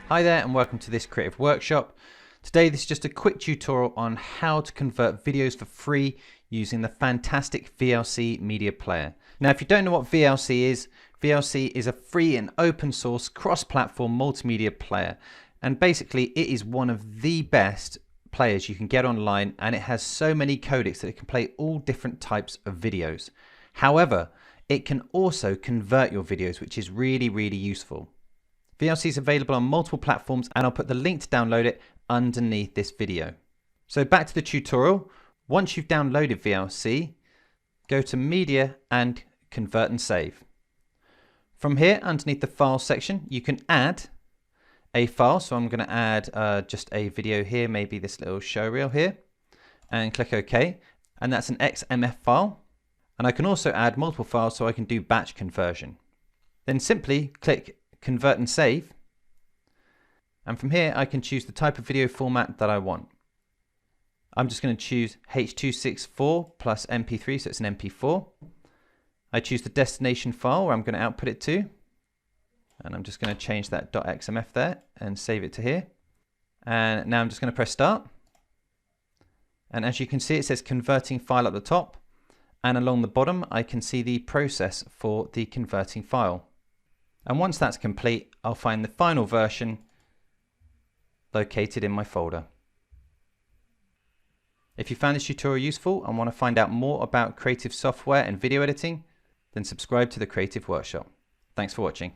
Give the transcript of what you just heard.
Hi there and welcome to this creative workshop. Today this is just a quick tutorial on how to convert videos for free using the fantastic VLC media player. Now if you don't know what VLC is a free and open source cross-platform multimedia player, and basically it is one of the best players you can get online, and it has so many codecs that it can play all different types of videos. However, it can also convert your videos, which is really useful. VLC is available on multiple platforms, and I'll put the link to download it underneath this video. So back to the tutorial. Once you've downloaded VLC, go to Media and Convert and Save. From here, underneath the File section, you can add a file. So I'm going to add just a video here, maybe this little show reel here, and click OK. And that's an XMF file. And I can also add multiple files, so I can do batch conversion. Then simply click Convert and Save, and from here I can choose the type of video format that I want. I'm just going to choose H.264 plus MP3, so it's an MP4. I choose the destination file where I'm going to output it to, and I'm just going to change that .xmf there and save it to here. And now I'm just going to press start, and as you can see it says converting file at the top, and along the bottom I can see the process for the converting file. And once that's complete, I'll find the final version located in my folder. If you found this tutorial useful and want to find out more about creative software and video editing, then subscribe to the Creative Workshop. Thanks for watching.